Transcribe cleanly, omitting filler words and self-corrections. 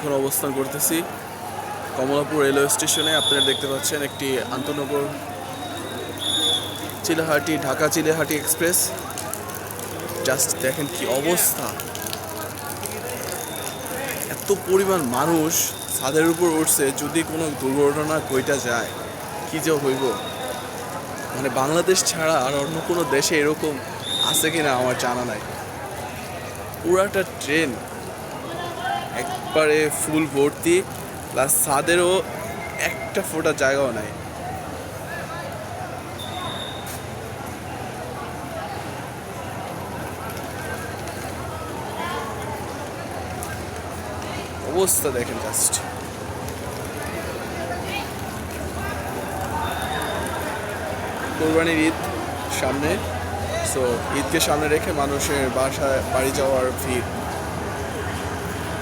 এখন অবস্থান করতেছি কমলাপুর রেলওয়ে স্টেশনে। আপনারা দেখতে পাচ্ছেন একটি আন্তনগর চিলাহাটি ঢাকা চিলাহাটি এক্সপ্রেস। জাস্ট দেখেন কি অবস্থা, এত পরিমাণ মানুষ ছাদের উপর উঠছে। যদি কোনো দুর্ঘটনা ঘটা যায় কি যে হইব, মানে বাংলাদেশ ছাড়া আর অন্য কোনো দেশে এরকম আছে কিনা আমার জানা নাই। পুরাটা ট্রেন একবারে ফুল ভর্তি, প্লাস ছাদেরও একটা ফোঁটা জায়গাও নাই। অবস্থা দেখেন জাস্ট। কোরবানির ঈদ সামনে, সো ঈদকে সামনে রেখে মানুষের বাসায় বাড়ি যাওয়ার ভিড়।